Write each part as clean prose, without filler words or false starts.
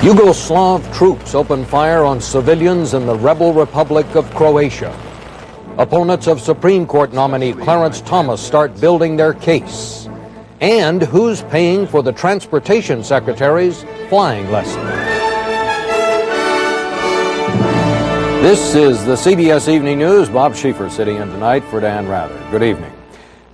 Yugoslav troops open fire on civilians in the rebel Republic of Croatia. Opponents of Supreme Court nominee Clarence Thomas start building their case. And who's paying for the transportation secretary's flying lesson? This is the CBS Evening News. Bob Schieffer sitting in tonight for Dan Rather. Good evening.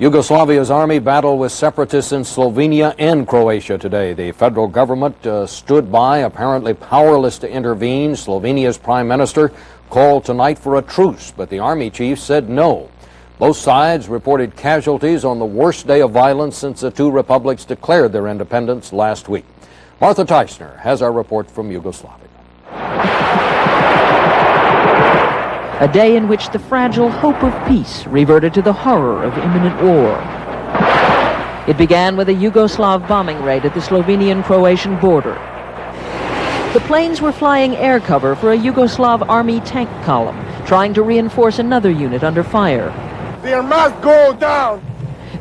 Yugoslavia's army battled with separatists in Slovenia and Croatia today. The federal government stood by, apparently powerless to intervene. Slovenia's prime minister called tonight for a truce, but the army chief said no. Both sides reported casualties on the worst day of violence since the two republics declared their independence last week. Martha Teisner has our report from Yugoslavia. A day in which the fragile hope of peace reverted to the horror of imminent war. It began with a Yugoslav bombing raid at the Slovenian-Croatian border. The planes were flying air cover for a Yugoslav army tank column, trying to reinforce another unit under fire. They must go down!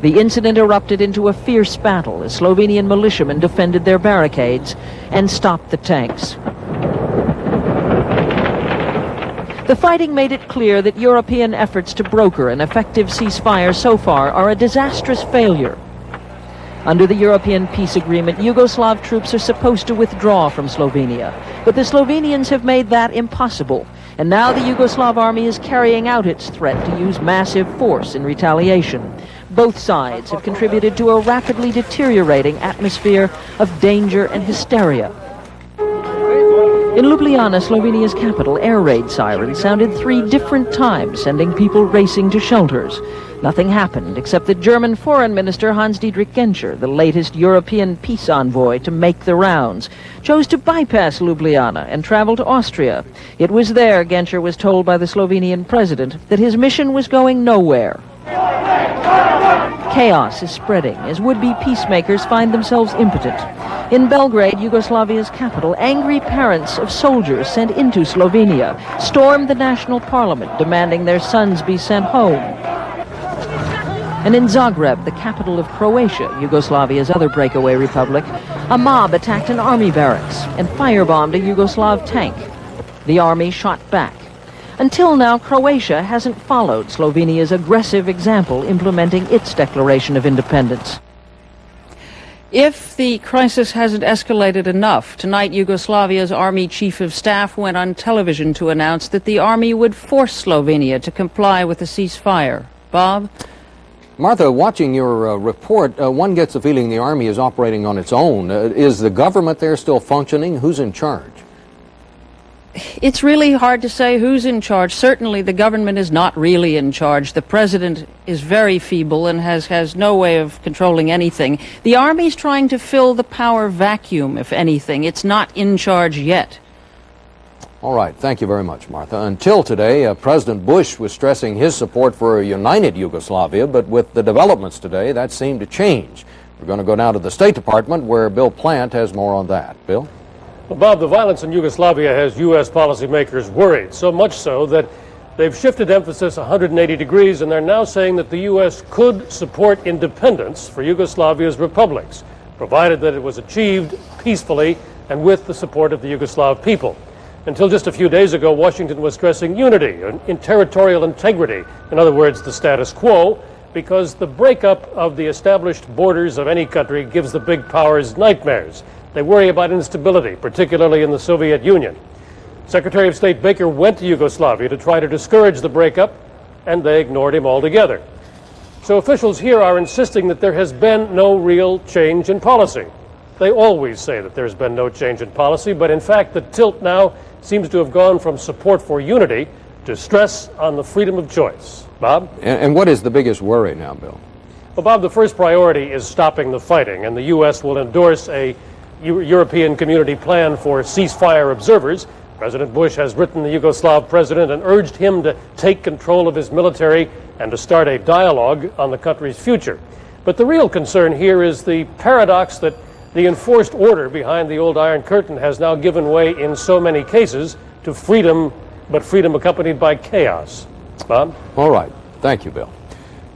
The incident erupted into a fierce battle as Slovenian militiamen defended their barricades and stopped the tanks. The fighting made it clear that European efforts to broker an effective ceasefire so far are a disastrous failure. Under the European peace agreement, Yugoslav troops are supposed to withdraw from Slovenia, but the Slovenians have made that impossible, and now the Yugoslav army is carrying out its threat to use massive force in retaliation. Both sides have contributed to a rapidly deteriorating atmosphere of danger and hysteria. In Ljubljana, Slovenia's capital, air raid sirens sounded 3 different times, sending people racing to shelters. Nothing happened except that German Foreign Minister Hans-Dietrich Genscher, the latest European peace envoy to make the rounds, chose to bypass Ljubljana and travel to Austria. It was there, Genscher was told by the Slovenian president, that his mission was going nowhere. Chaos is spreading as would-be peacemakers find themselves impotent. In Belgrade, Yugoslavia's capital, angry parents of soldiers sent into Slovenia stormed the national parliament, demanding their sons be sent home. And in Zagreb, the capital of Croatia, Yugoslavia's other breakaway republic, a mob attacked an army barracks and firebombed a Yugoslav tank. The army shot back. Until now, Croatia hasn't followed Slovenia's aggressive example implementing its declaration of independence. If the crisis hasn't escalated enough, tonight Yugoslavia's Army Chief of Staff went on television to announce that the Army would force Slovenia to comply with the ceasefire. Bob? Martha, watching your report, one gets the feeling the Army is operating on its own. Is the government there still functioning? Who's in charge? It's really hard to say who's in charge. Certainly the government is not really in charge. The president is very feeble and has no way of controlling anything. The army's trying to fill the power vacuum, if anything. It's not in charge yet. All right. Thank you very much, Martha. Until today, President Bush was stressing his support for a united Yugoslavia, but with the developments today, that seemed to change. We're going to go down to the State Department, where Bill Plant has more on that. Bill? Well, Bob, the violence in Yugoslavia has U.S. policymakers worried, so much so that they've shifted emphasis 180 degrees, and they're now saying that the U.S. could support independence for Yugoslavia's republics, provided that it was achieved peacefully and with the support of the Yugoslav people. Until just a few days ago, Washington was stressing unity and in territorial integrity, in other words, the status quo, because the breakup of the established borders of any country gives the big powers nightmares. They worry about instability, particularly in the Soviet Union. Secretary of State Baker went to Yugoslavia to try to discourage the breakup, and they ignored him altogether. So officials here are insisting that there has been no real change in policy. They always say that there's been no change in policy, but in fact the tilt now seems to have gone from support for unity to stress on the freedom of choice. Bob? And what is the biggest worry now, Bill? Well, Bob, the first priority is stopping the fighting, and the U.S. will endorse a European Community Plan for ceasefire observers. President Bush has written the Yugoslav president and urged him to take control of his military and to start a dialogue on the country's future. But the real concern here is the paradox that the enforced order behind the old Iron Curtain has now given way in so many cases to freedom, but freedom accompanied by chaos. Bob? All right. Thank you, Bill.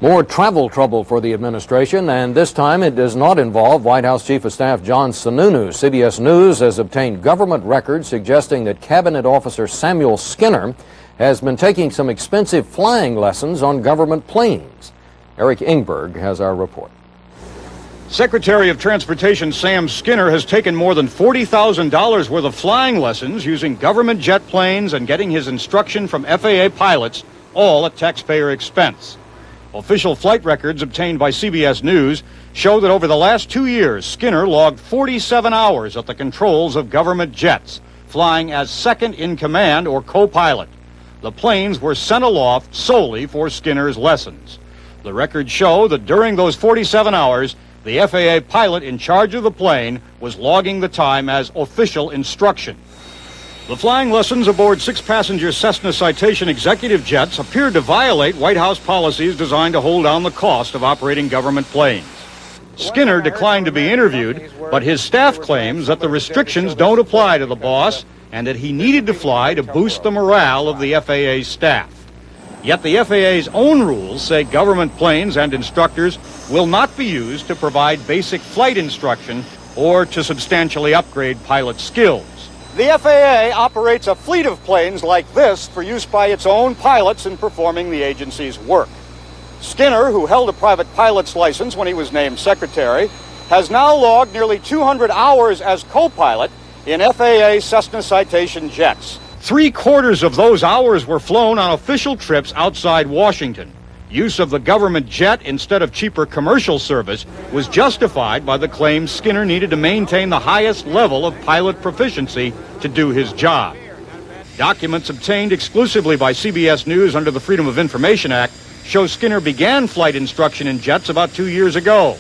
More travel trouble for the administration, and this time it does not involve White House Chief of Staff John Sununu. CBS News has obtained government records suggesting that Cabinet Officer Samuel Skinner has been taking some expensive flying lessons on government planes. Eric Ingberg has our report. Secretary of Transportation Sam Skinner has taken more than $40,000 worth of flying lessons using government jet planes and getting his instruction from FAA pilots, all at taxpayer expense. Official flight records obtained by CBS News show that over the last 2 years, Skinner logged 47 hours at the controls of government jets, flying as second in command or co-pilot. The planes were sent aloft solely for Skinner's lessons. The records show that during those 47 hours, the FAA pilot in charge of the plane was logging the time as official instruction. The flying lessons aboard 6-passenger Cessna Citation executive jets appeared to violate White House policies designed to hold down the cost of operating government planes. Skinner declined to be interviewed, but his staff claims that the restrictions don't apply to the boss and that he needed to fly to boost the morale of the FAA staff. Yet the FAA's own rules say government planes and instructors will not be used to provide basic flight instruction or to substantially upgrade pilot skills. The FAA operates a fleet of planes like this for use by its own pilots in performing the agency's work. Skinner, who held a private pilot's license when he was named secretary, has now logged nearly 200 hours as co-pilot in FAA Cessna Citation jets. 3/4 of those hours were flown on official trips outside Washington. Use of the government jet instead of cheaper commercial service was justified by the claim Skinner needed to maintain the highest level of pilot proficiency to do his job. Documents obtained exclusively by CBS News under the Freedom of Information Act show Skinner began flight instruction in jets about 2 years ago.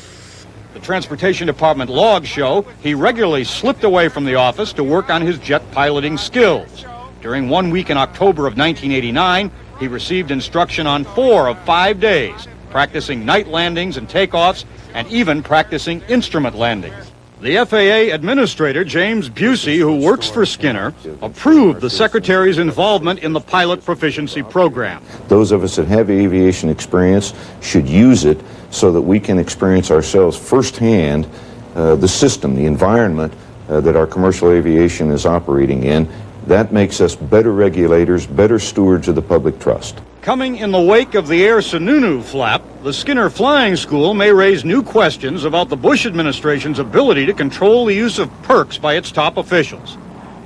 The Transportation Department logs show he regularly slipped away from the office to work on his jet piloting skills. During 1 week in October of 1989, he received instruction on 4 of 5 days, practicing night landings and takeoffs, and even practicing instrument landings. The FAA administrator, James Busey, who works for Skinner, approved the secretary's involvement in the pilot proficiency program. Those of us that have aviation experience should use it so that we can experience ourselves firsthand the system, the environment that our commercial aviation is operating in. That makes us better regulators, better stewards of the public trust. Coming in the wake of the Air Sununu flap, the Skinner Flying School may raise new questions about the Bush administration's ability to control the use of perks by its top officials.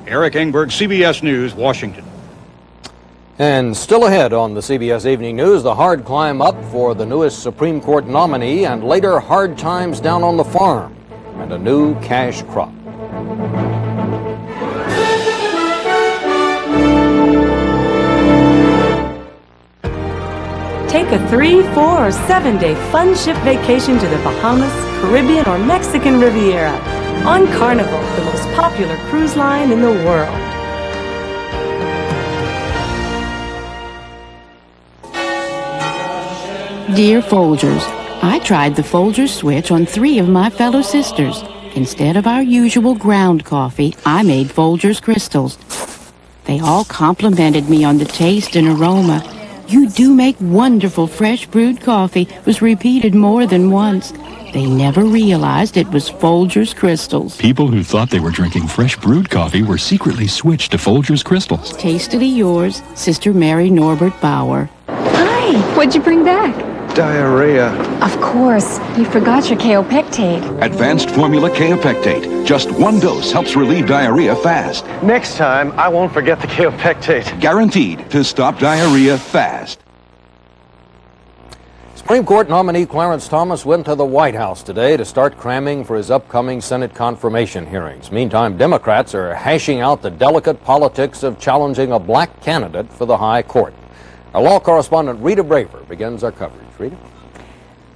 Eric Ingberg, CBS News, Washington. And still ahead on the CBS Evening News, the hard climb up for the newest Supreme Court nominee, and later hard times down on the farm, and a new cash crop. Take a 3, 4, or 7-day fun ship vacation to the Bahamas, Caribbean, or Mexican Riviera on Carnival, the most popular cruise line in the world. Dear Folgers, I tried the Folgers switch on 3 of my fellow sisters. Instead of our usual ground coffee, I made Folgers Crystals. They all complimented me on the taste and aroma. "You do make wonderful fresh brewed coffee," was repeated more than once. They never realized it was Folgers Crystals. People who thought they were drinking fresh brewed coffee were secretly switched to Folgers Crystals. Tastily yours, Sister Mary Norbert Bauer. Hi, what'd you bring back? Diarrhea. Of course, you forgot your kaopectate. Advanced formula kaopectate. Just 1 dose helps relieve diarrhea fast. Next time, I won't forget the kaopectate. Guaranteed to stop diarrhea fast. Supreme Court nominee Clarence Thomas went to the White House today to start cramming for his upcoming Senate confirmation hearings. Meantime, Democrats are hashing out the delicate politics of challenging a black candidate for the high court. Our law correspondent Rita Braver begins our coverage. Rita?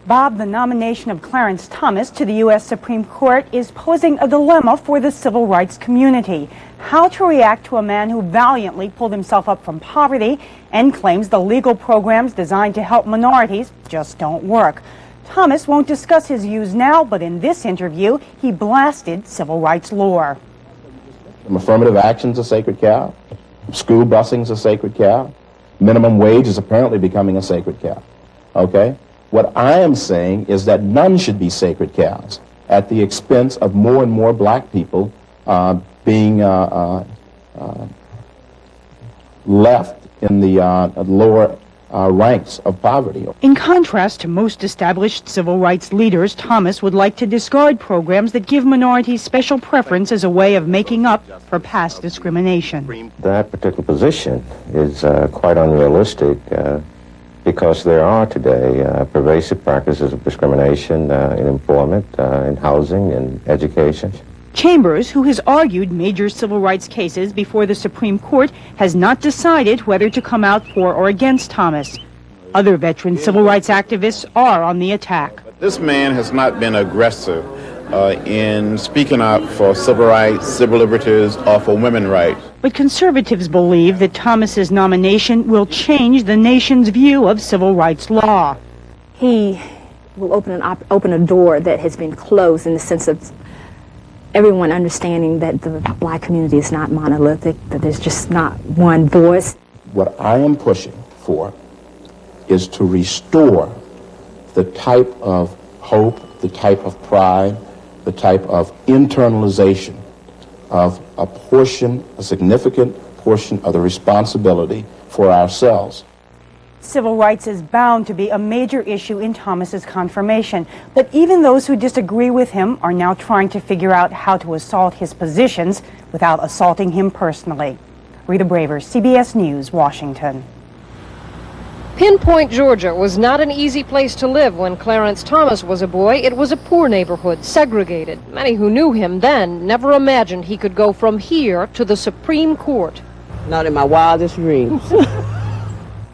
Bob, the nomination of Clarence Thomas to the U.S. Supreme Court is posing a dilemma for the civil rights community. How to react to a man who valiantly pulled himself up from poverty and claims the legal programs designed to help minorities just don't work. Thomas won't discuss his views now, but in this interview, he blasted civil rights lore. Affirmative action's a sacred cow. School busing's a sacred cow. Minimum wage is apparently becoming a sacred cow. Okay? What I am saying is that none should be sacred cows at the expense of more and more black people being left in the lower ranks of poverty. In contrast to most established civil rights leaders, Thomas would like to discard programs that give minorities special preference as a way of making up for past discrimination. That particular position is quite unrealistic because there are today pervasive practices of discrimination in employment, in housing, in education. Chambers, who has argued major civil rights cases before the Supreme Court, has not decided whether to come out for or against Thomas. Other veteran civil rights activists are on the attack. This man has not been aggressive in speaking out for civil rights, civil liberties, or for women's rights. But conservatives believe that Thomas's nomination will change the nation's view of civil rights law. He will open a door that has been closed in the sense of everyone understanding that the black community is not monolithic, that there's just not one voice. What I am pushing for is to restore the type of hope, the type of pride, the type of internalization of a significant portion of the responsibility for ourselves. Civil rights is bound to be a major issue in Thomas's confirmation, but even those who disagree with him are now trying to figure out how to assault his positions without assaulting him personally. Rita Braver, CBS News, Washington. Pinpoint, Georgia was not an easy place to live when Clarence Thomas was a boy. It was a poor neighborhood, segregated. Many who knew him then never imagined he could go from here to the Supreme Court. Not in my wildest dreams.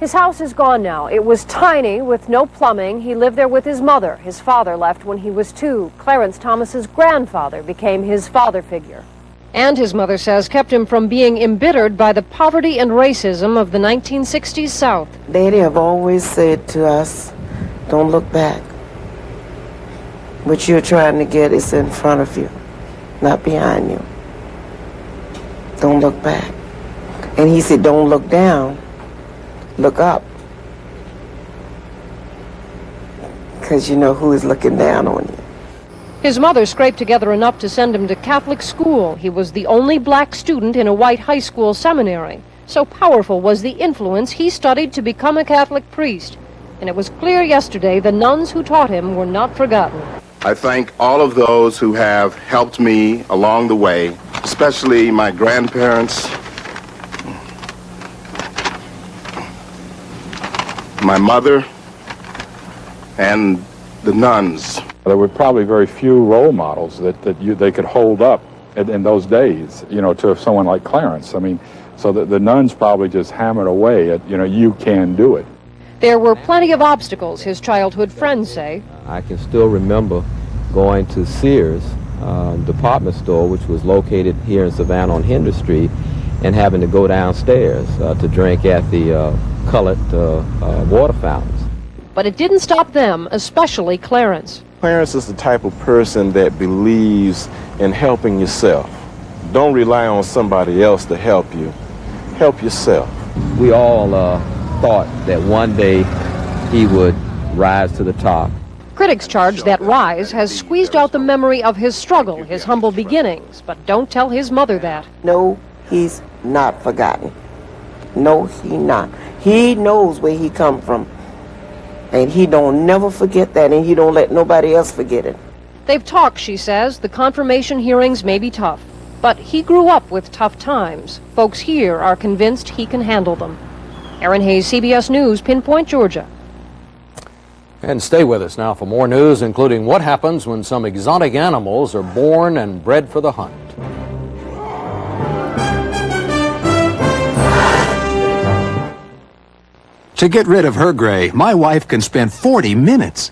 His house is gone now. It was tiny with no plumbing. He lived there with his mother. His father left when he was 2. Clarence Thomas's grandfather became his father figure. And his mother says kept him from being embittered by the poverty and racism of the 1960s South. Daddy have always said to us, don't look back. What you're trying to get is in front of you, not behind you. Don't look back. And he said, don't look down. Look up, because you know who is looking down on you. His mother scraped together enough to send him to Catholic school. He was the only black student in a white high school seminary. So powerful was the influence, he studied to become a Catholic priest. And it was clear yesterday the nuns who taught him were not forgotten. I thank all of those who have helped me along the way, especially my grandparents, my mother, and the nuns. There were probably very few role models that they could hold up in those days, you know, to someone like Clarence. I mean, so the nuns probably just hammered away at, you know, you can do it. There were plenty of obstacles, his childhood friends say. I can still remember going to Sears department store, which was located here in Savannah on Henry Street, and having to go downstairs to drink at the colored water fountains. But it didn't stop them, especially Clarence. Clarence is the type of person that believes in helping yourself. Don't rely on somebody else to help you. Help yourself. We all thought that one day he would rise to the top. Critics charge that rise has squeezed out the memory of his struggle, his humble beginnings, but don't tell his mother that. No, he's not forgotten. No, he not. He knows where he come from. And he don't never forget that, and he don't let nobody else forget it. They've talked, she says. The confirmation hearings may be tough. But he grew up with tough times. Folks here are convinced he can handle them. Erin Hayes, CBS News, Pinpoint, Georgia. And stay with us now for more news, including what happens when some exotic animals are born and bred for the hunt. To get rid of her gray, my wife can spend 40 minutes.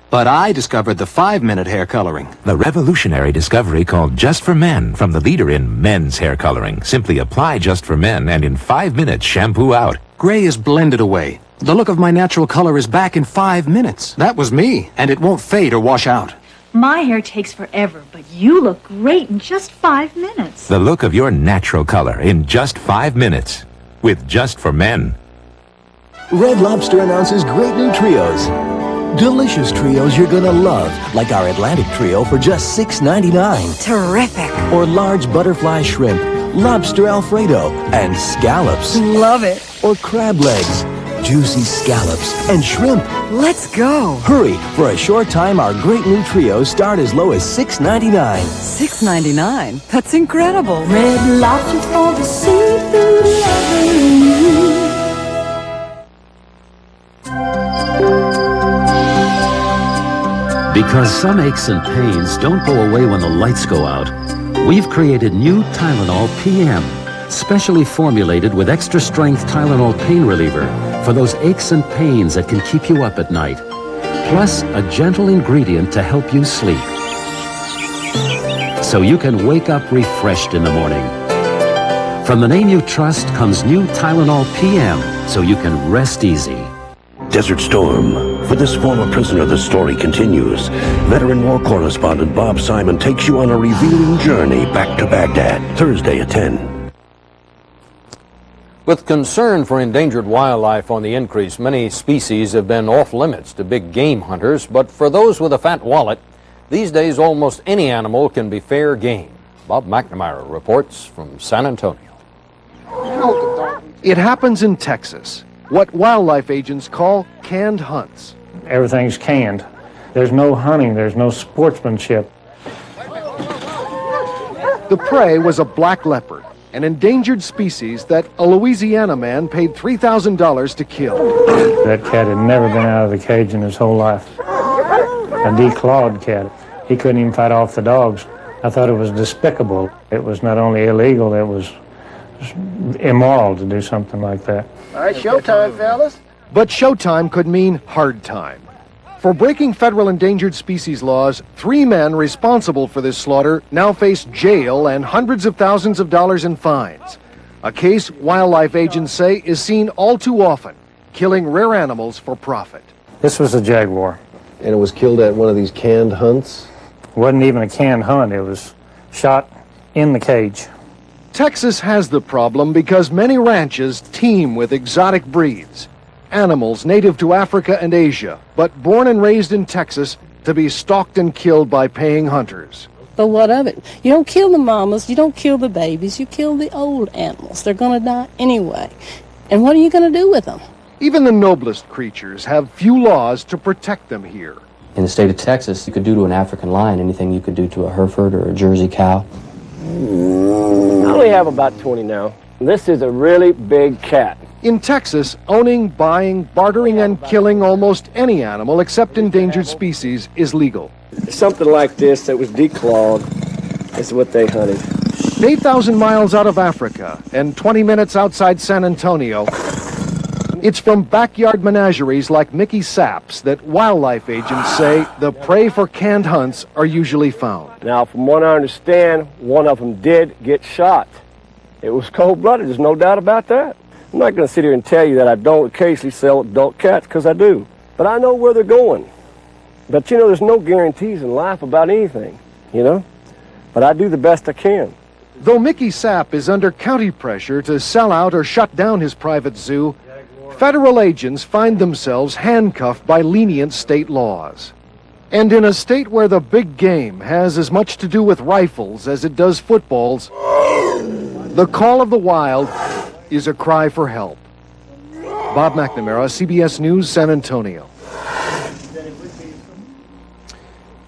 But I discovered the 5-minute hair coloring. The revolutionary discovery called Just for Men from the leader in men's hair coloring. Simply apply Just for Men and in 5 minutes shampoo out. Gray is blended away. The look of my natural color is back in 5 minutes. That was me, and it won't fade or wash out. My hair takes forever, but you look great in just 5 minutes. The look of your natural color in just 5 minutes. With Just for Men. Red Lobster announces great new trios. Delicious trios you're gonna love, like our Atlantic Trio for just $6.99. Terrific. Or large butterfly shrimp, lobster Alfredo, and scallops. Love it. Or crab legs, juicy scallops, and shrimp. Let's go. Hurry, for a short time our great new trios start as low as $6.99. $6.99? That's incredible. Red Lobster for the seafood lovers. Because some aches and pains don't go away when the lights go out, we've created new Tylenol PM, specially formulated with extra strength Tylenol pain reliever for those aches and pains that can keep you up at night. Plus a gentle ingredient to help you sleep, so you can wake up refreshed in the morning. From the name you trust comes new Tylenol PM, so you can rest easy. Desert Storm. For this former prisoner, the story continues. Veteran war correspondent Bob Simon takes you on a revealing journey back to Baghdad, Thursday at 10. With concern for endangered wildlife on the increase, many species have been off limits to big game hunters, but for those with a fat wallet, these days almost any animal can be fair game. Bob McNamara reports from San Antonio. It happens in Texas, what wildlife agents call canned hunts. Everything's canned. There's no hunting, there's no sportsmanship. The prey was a black leopard, an endangered species that a Louisiana man paid $3,000 to kill. That cat had never been out of the cage in his whole life. A declawed cat. He couldn't even fight off the dogs. I thought it was despicable. It was not only illegal, it was immoral to do something like that. All right, showtime, fellas. But showtime could mean hard time. For breaking federal endangered species laws, 3 men responsible for this slaughter now face jail and hundreds of thousands of dollars in fines. A case wildlife agents say is seen all too often, killing rare animals for profit. This was a jaguar. And it was killed at one of these canned hunts? It wasn't even a canned hunt. It was shot in the cage. Texas has the problem because many ranches teem with exotic breeds. Animals native to Africa and Asia, but born and raised in Texas to be stalked and killed by paying hunters. But what of it? You don't kill the mamas, you don't kill the babies, you kill the old animals. They're going to die anyway. And what are you going to do with them? Even the noblest creatures have few laws to protect them here. In the state of Texas, you could do to an African lion anything you could do to a Hereford or a Jersey cow. I only have about 20 now. This is a really big cat. In Texas, owning, buying, bartering, and killing almost any animal except endangered species is legal. Something like this that was declawed is what they hunted. 8,000 miles out of Africa and 20 minutes outside San Antonio, it's from backyard menageries like Mickey Sapp's that wildlife agents say the prey for canned hunts are usually found. Now, from what I understand, one of them did get shot. It was cold-blooded, there's no doubt about that. I'm not going to sit here and tell you that I don't occasionally sell adult cats, because I do. But I know where they're going. But, you know, there's no guarantees in life about anything, you know? But I do the best I can. Though Mickey Sapp is under county pressure to sell out or shut down his private zoo, federal agents find themselves handcuffed by lenient state laws. And in a state where the big game has as much to do with rifles as it does footballs, the call of the wild is a cry for help. Bob McNamara, CBS News, San Antonio.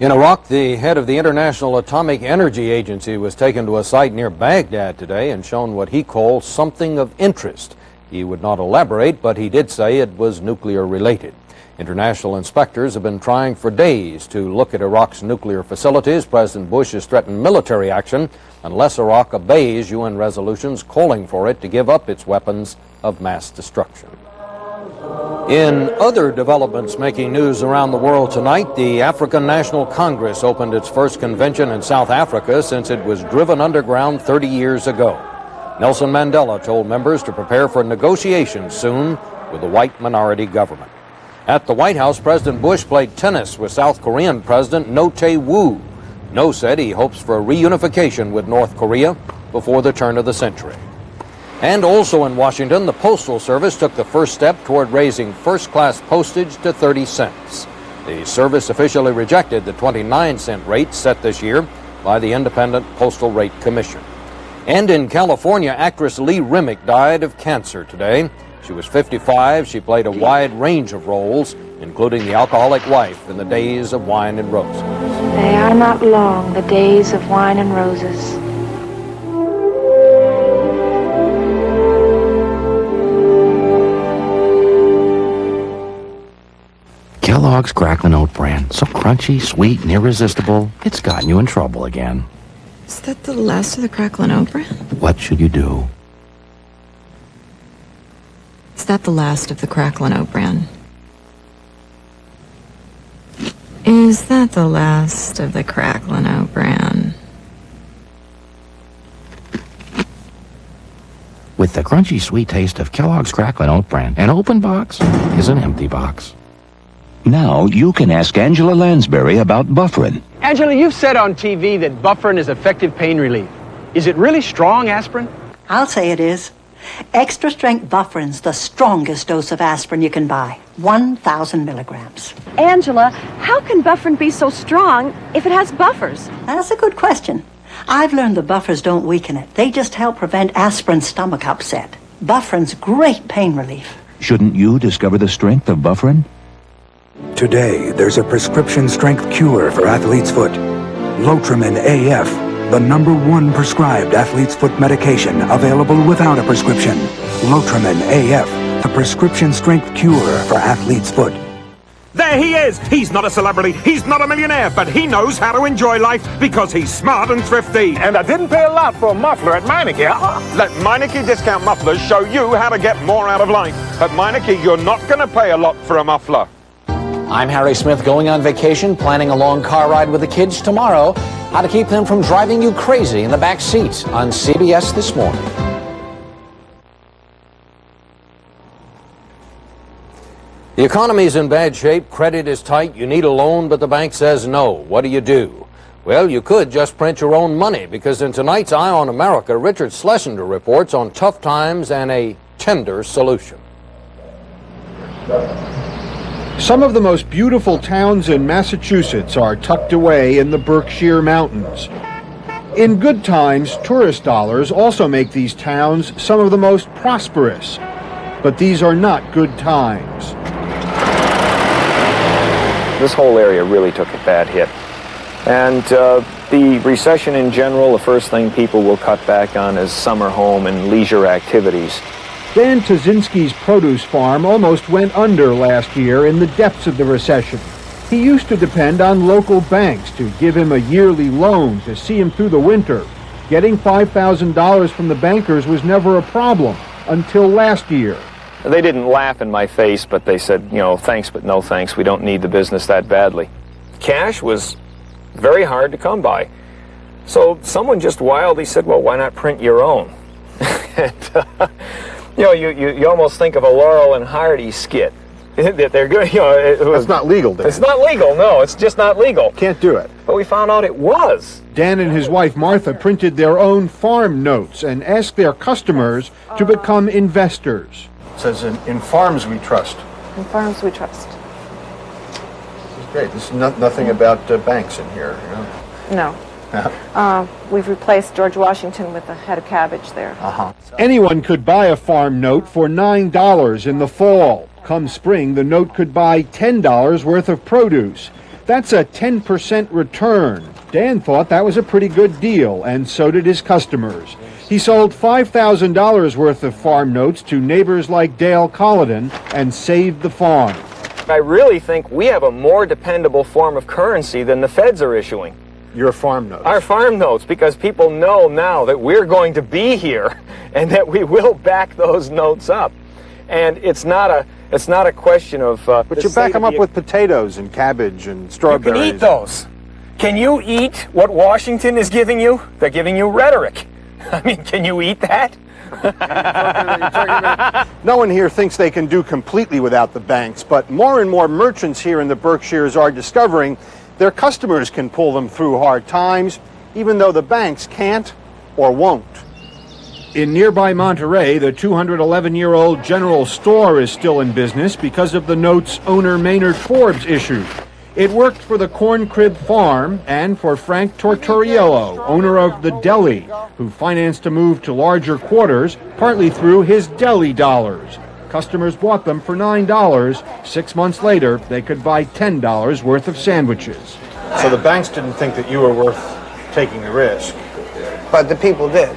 In Iraq, the head of the International Atomic Energy Agency was taken to a site near Baghdad today and shown what he calls something of interest. He would not elaborate, but he did say it was nuclear related. International inspectors have been trying for days to look at Iraq's nuclear facilities. President Bush has threatened military action unless Iraq obeys UN resolutions calling for it to give up its weapons of mass destruction. In other developments making news around the world tonight, the African National Congress opened its first convention in South Africa since it was driven underground 30 years ago. Nelson Mandela told members to prepare for negotiations soon with the white minority government. At the White House, President Bush played tennis with South Korean President No Tae-woo. No said he hopes for a reunification with North Korea before the turn of the century. And also in Washington, the Postal Service took the first step toward raising first-class postage to 30 cents. The service officially rejected the 29-cent rate set this year by the Independent Postal Rate Commission. And in California, actress Lee Remick died of cancer today. She was 55. She played a wide range of roles, including the alcoholic wife in the Days of Wine and Roses. They are not long, the days of wine and roses. Kellogg's Cracklin' Oat Bran. So crunchy, sweet, and irresistible, it's gotten you in trouble again. Is that the last of the Cracklin' Oat Bran? What should you do? Is that the last of the Cracklin' Oat Bran? Is that the last of the Cracklin' Oat Bran? With the crunchy, sweet taste of Kellogg's Cracklin' Oat Bran, an open box is an empty box. Now you can ask Angela Lansbury about Bufferin. Angela, you've said on TV that Bufferin is effective pain relief. Is it really strong aspirin? I'll say it is. Extra strength Bufferin's the strongest dose of aspirin you can buy. 1,000 milligrams. Angela, how can Bufferin be so strong if it has buffers? That's a good question. I've learned the buffers don't weaken it. They just help prevent aspirin's stomach upset. Bufferin's great pain relief. Shouldn't you discover the strength of Bufferin? Today, there's a prescription-strength cure for athlete's foot. Lotrimin AF, the #1 prescribed athlete's foot medication available without a prescription. Lotrimin AF, the prescription-strength cure for athlete's foot. There he is! He's not a celebrity, he's not a millionaire, but he knows how to enjoy life because he's smart and thrifty. And I didn't pay a lot for a muffler at Meineke. Let Meineke Discount Mufflers show you how to get more out of life. At Meineke, you're not going to pay a lot for a muffler. I'm Harry Smith, going on vacation, planning a long car ride with the kids tomorrow. How to keep them from driving you crazy in the back seat on CBS This Morning. The economy's in bad shape, credit is tight, you need a loan, but the bank says no. What do? Well, you could just print your own money, because in tonight's Eye on America, Richard Schlesinger reports on tough times and a tender solution. Some of the most beautiful towns in Massachusetts are tucked away in the Berkshire Mountains. In good times, tourist dollars also make these towns some of the most prosperous. But these are not good times. This whole area really took a bad hit. And the recession in general, the first thing people will cut back on is summer home and leisure activities. Dan Tazinski's produce farm almost went under last year in the depths of the recession. He used to depend on local banks to give him a yearly loan to see him through the winter. Getting $5,000 from the bankers was never a problem until last year. They didn't laugh in my face, but they said, you know, thanks but no thanks. We don't need the business that badly. Cash was very hard to come by. So someone just wildly said, well, why not print your own? And, you know, you almost think of a Laurel and Hardy skit. That they're good, you know. That's not legal, Dan. It's not legal, no. It's just not legal. Can't do it. But we found out it was. Dan and his wife Martha printed their own farm notes and asked their customers to become investors. It says, in farms we trust. In farms we trust. This is great. This is nothing about banks in here, you know? No. We've replaced George Washington with a head of cabbage there. Anyone could buy a farm note for $9 in the fall. Come spring, the note could buy $10 worth of produce. That's a 10% return. Dan thought that was a pretty good deal, and so did his customers. He sold $5,000 worth of farm notes to neighbors like Dale Collidan and saved the farm. I really think we have a more dependable form of currency than the feds are issuing. Your farm notes? Our farm notes, because people know now that we're going to be here and that we will back those notes up. And it's not a question of... but you back them up with potatoes and cabbage and strawberries. You can eat those. Can you eat what Washington is giving you? They're giving you rhetoric. I mean, can you eat that? No one here thinks they can do completely without the banks, but more and more merchants here in the Berkshires are discovering their customers can pull them through hard times, even though the banks can't or won't. In nearby Monterey, the 211-year-old General Store is still in business because of the notes owner Maynard Forbes issued. It worked for the Corn Crib Farm and for Frank Tortoriello, owner of the deli, who financed a move to larger quarters, partly through his deli dollars. Customers bought them for $9. 6 months later, they could buy $10 worth of sandwiches. So the banks didn't think that you were worth taking the risk. But the people did.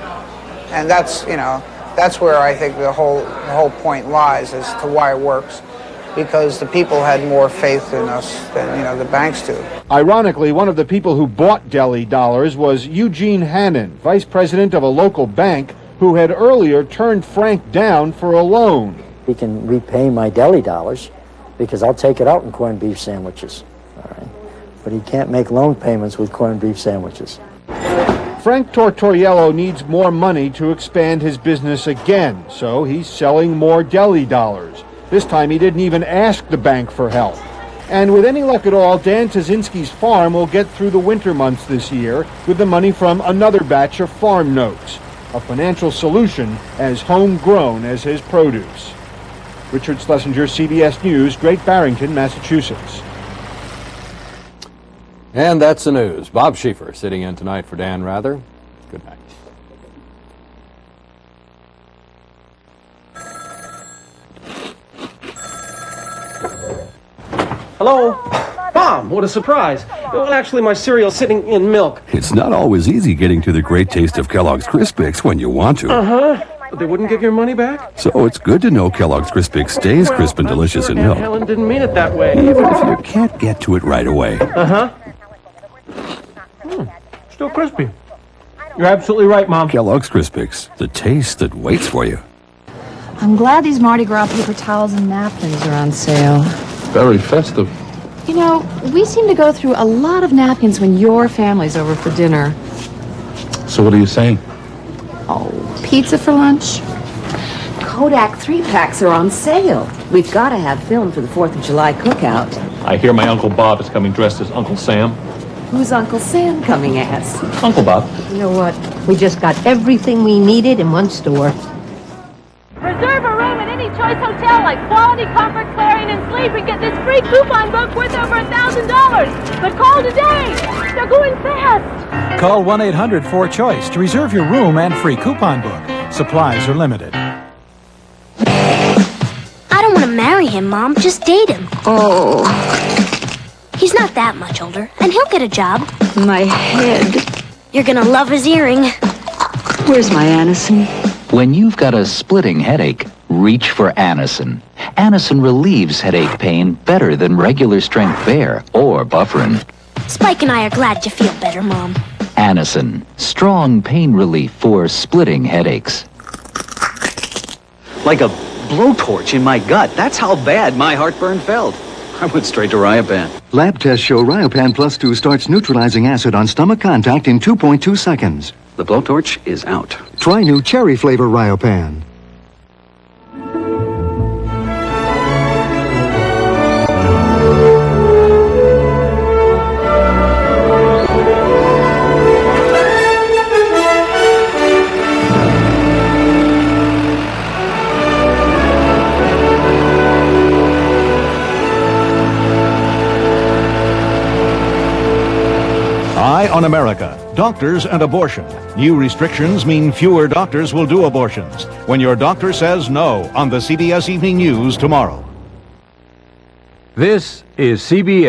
And that's, that's where I think the whole point lies as to why it works. Because the people had more faith in us than, the banks do. Ironically, one of the people who bought deli dollars was Eugene Hannon, vice president of a local bank, who had earlier turned Frank down for a loan. He can repay my deli dollars because I'll take it out in corned beef sandwiches. All right. But he can't make loan payments with corned beef sandwiches. Frank Tortoriello needs more money to expand his business again, so he's selling more deli dollars. This time he didn't even ask the bank for help. And with any luck at all, Dan Tazinski's farm will get through the winter months this year with the money from another batch of farm notes. A financial solution as homegrown as his produce. Richard Schlesinger, CBS News, Great Barrington, Massachusetts. And that's the news. Bob Schieffer sitting in tonight for Dan Rather. Good night. Hello? Mom, what a surprise. Well, actually, my cereal's sitting in milk. It's not always easy getting to the great taste of Kellogg's Crispix when you want to. Uh-huh. But they wouldn't give your money back? So it's good to know Kellogg's Crispix stays crisp and delicious in milk. Helen didn't mean it that way. Even if you can't get to it right away. Uh-huh. Still crispy. You're absolutely right, Mom. Kellogg's Crispix, the taste that waits for you. I'm glad these Mardi Gras paper towels and napkins are on sale. Very festive. You know, we seem to go through a lot of napkins when your family's over for dinner. So what are you saying? Oh, pizza for lunch? Kodak 3-packs are on sale. We've got to have film for the 4th of July cookout. I hear my Uncle Bob is coming dressed as Uncle Sam. Who's Uncle Sam coming as? Uncle Bob. You know what? We just got everything we needed in one store. Reserve a room at any choice hotel like Quality, Comfort, Clarion, and Sleep and get this free coupon book worth over $1,000. But call today. They're going fast. Call 1-800-4CHOICE to reserve your room and free coupon book. Supplies are limited. I don't want to marry him, Mom. Just date him. Oh. He's not that much older, and he'll get a job. My head. You're gonna love his earring. Where's my Anacin? When you've got a splitting headache, reach for Anacin. Anacin relieves headache pain better than regular strength Bear or Bufferin. Spike and I are glad you feel better, Mom. Anacin, strong pain relief for splitting headaches. Like a blowtorch in my gut. That's how bad my heartburn felt. I went straight to Riopan. Lab tests show Riopan Plus 2 starts neutralizing acid on stomach contact in 2.2 seconds. The blowtorch is out. Try new cherry flavor Riopan. Eye on America. Doctors and abortion. New restrictions mean fewer doctors will do abortions. When your doctor says no on the CBS Evening News tomorrow. This is CBS.